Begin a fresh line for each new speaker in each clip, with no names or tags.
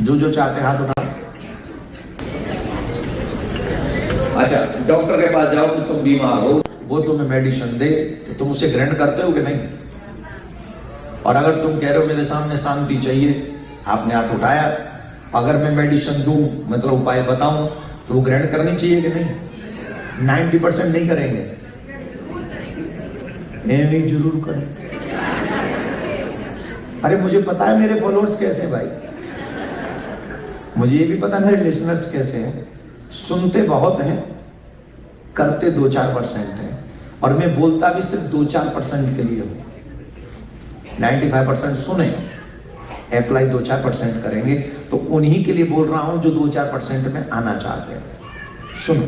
जो जो चाहते हाथ उठा।
अच्छा, डॉक्टर के पास जाओ कि तुम बीमार हो,
वो तुम्हें मेडिसिन दे तो तुम उसे ग्रहण करते हो कि नहीं? और अगर तुम कह रहे हो मेरे सामने शांति चाहिए, आपने हाथ उठाया, अगर मैं मेडिसिन दूं मतलब उपाय बताऊं तो वो ग्रहण करनी चाहिए कि नहीं? 90% नहीं करेंगे, नहीं जरूर करें। अरे मुझे पता है मेरे फॉलोअर्स कैसे हैं भाई, मुझे ये भी पता है मेरे लिसनर्स कैसे हैं। सुनते बहुत हैं, करते 2-4% हैं, और मैं बोलता भी सिर्फ 2-4% के लिए हूं। 95% सुने, अप्लाई 2-4% करेंगे, तो उन्हीं के लिए बोल रहा हूं जो 2-4% में आना चाहते हैं। सुनो,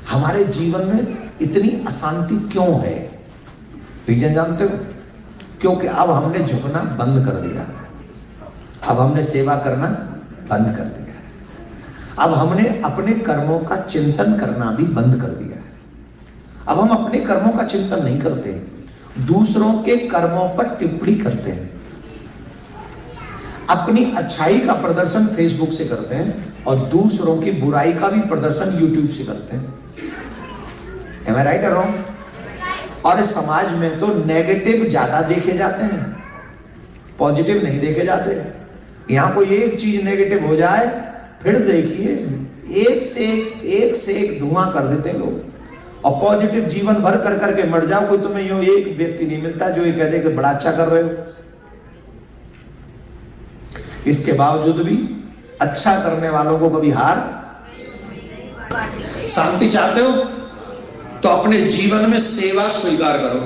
हमारे जीवन में इतनी अशांति क्यों है? रीजन जानते हो? क्योंकि अब हमने झुकना बंद कर दिया, अब हमने सेवा करना बंद कर दिया, अब हमने अपने कर्मों का चिंतन करना भी बंद कर दिया है। अब हम अपने कर्मों का चिंतन नहीं करते, दूसरों के कर्मों पर टिप्पणी करते हैं, अपनी अच्छाई का प्रदर्शन फेसबुक से करते हैं और दूसरों की बुराई का भी प्रदर्शन यूट्यूब से करते हैं। Am I right or wrong? और इस समाज में तो नेगेटिव ज्यादा देखे जाते हैं, पॉजिटिव नहीं देखे जाते। यहां कोई एक चीज नेगेटिव हो जाए, फिर देखिए एक से एक धुआं कर देते हैं लोग। और पॉजिटिव जीवन भर कर करके मर जाओ, कोई तुम्हें यूं एक व्यक्ति नहीं मिलता जो ये कह दे कि बड़ा अच्छा कर रहे हो। इसके बावजूद भी अच्छा करने वालों को कभी हार।
शांति चाहते हो तो अपने जीवन में सेवा स्वीकार करो,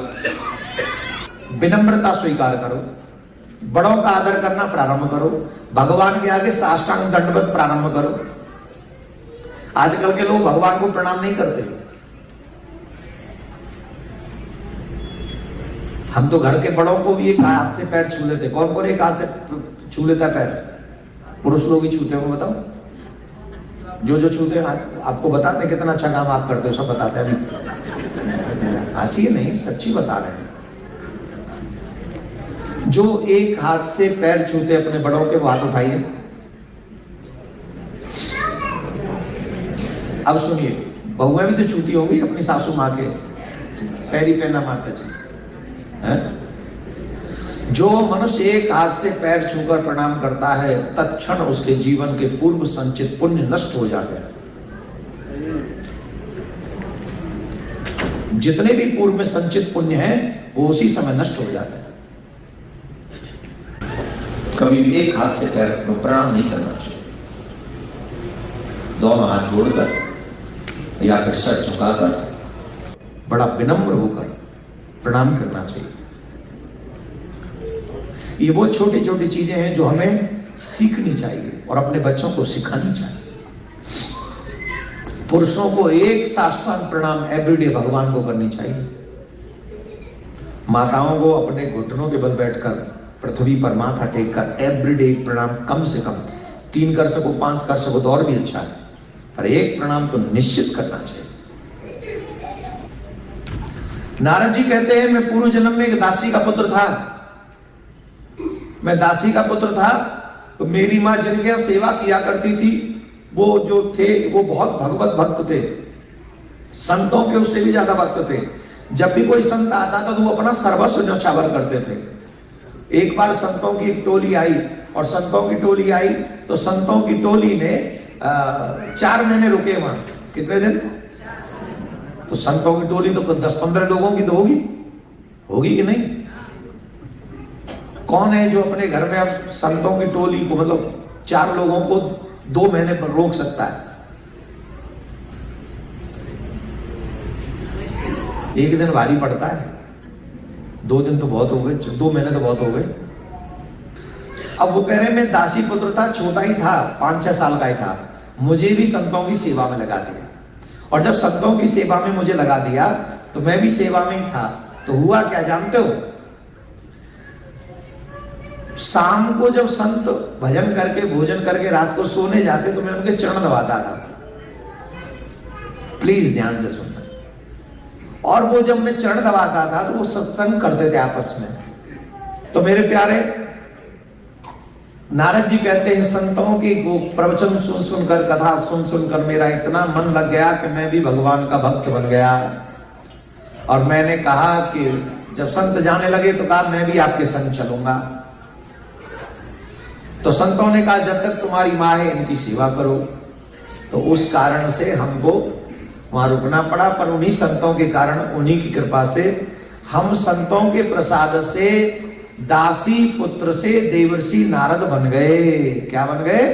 विनम्रता स्वीकार करो, बड़ों का आदर करना प्रारंभ करो, भगवान के आगे साष्टांग दंडवत प्रारंभ करो। आजकल के लोग भगवान को प्रणाम नहीं करते। हम तो घर के बड़ों को भी एक हाथ से पैर छू लेते। कौन कौन एक हाथ से छू लेता है पैर? पुरुष लोग ही छूते हो, बताओ। जो छूते हैं आपको बताते हैं कितना अच्छा काम आप करते हो, सब बताते हैं। हंसी नहीं, सच्ची बता रहे हैं। जो एक हाथ से पैर छूते अपने बड़ों के, वो हाथ उठाइए। अब सुनिए, बहुएं भी तो छूती होंगी अपनी सासू माँ के पैरी पे, ना माता जी है? जो मनुष्य एक हाथ से पैर छूकर प्रणाम करता है, तत्क्षण उसके जीवन के पूर्व संचित पुण्य नष्ट हो जाते हैं। जितने भी पूर्व में संचित पुण्य है वो उसी समय नष्ट हो जाते हैं।
कभी भी एक हाथ से पैर को प्रणाम नहीं करना चाहिए, दोनों हाथ जोड़कर या फिर सर झुकाकर
बड़ा विनम्र होकर प्रणाम करना चाहिए। ये वो छोटी छोटी चीजें हैं जो हमें सीखनी चाहिए और अपने बच्चों को सिखानी चाहिए। पुरुषों को एक साष्टांग प्रणाम एवरीडे भगवान को करनी चाहिए। माताओं को अपने घुटनों के बल बैठकर पृथ्वी पर माथा टेककर एवरीडे प्रणाम, कम से कम 3 कर सको, 5 कर सको तो और भी अच्छा है, पर एक प्रणाम तो निश्चित करना चाहिए। नारद जी कहते हैं, मैं पूर्व जन्म में एक दासी का पुत्र था। मैं दासी का पुत्र था तो मेरी माँ जिनके यहाँ सेवा किया करती थी, वो जो थे वो बहुत भगवत भक्त थे, संतों के उससे भी ज्यादा भक्त थे। जब भी कोई संत आता था तो वो अपना सर्वस्व न्यौछावर करते थे। एक बार संतों की एक टोली आई, और संतों की टोली आई तो संतों की टोली ने 4 महीने रुके वहां। कितने दिन? तो संतों की टोली तो 10-15 लोगों की तो होगी कि नहीं? कौन है जो अपने घर में अब संतों की टोली को, मतलब 4 लोगों को 2 महीने पर रोक सकता है? एक दिन भारी पड़ता है, 2 दिन तो बहुत हो गए, 2 महीने तो बहुत हो गए। अब वो कह रहे मैं दासी पुत्र था, छोटा ही था, 5-6 साल का ही था, मुझे भी संतों की सेवा में लगा दिया। और जब संतों की सेवा में मुझे लगा दिया तो मैं भी सेवा में ही था। तो हुआ क्या जानते हो? शाम को जब संत भजन करके भोजन करके रात को सोने जाते तो मैं उनके चरण दबाता था। प्लीज ध्यान से सुनना। और वो जब मैं चरण दबाता था तो वो सत्संग करते थे आपस में। तो मेरे प्यारे, नारद जी कहते हैं संतों की प्रवचन सुन सुनकर, कथा सुन सुनकर मेरा इतना मन लग गया कि मैं भी भगवान का भक्त बन गया। और मैंने कहा कि जब संत जाने लगे तो कहा मैं भी आपके संग चलूंगा। तो संतों ने कहा जब तक तुम्हारी माँ है इनकी सेवा करो। तो उस कारण से हमको वहां रुकना पड़ा, पर उन्हीं संतों के कारण, उन्हीं की कृपा से हम संतों के प्रसाद से दासी पुत्र से देवर्षि नारद बन गए। क्या बन गए?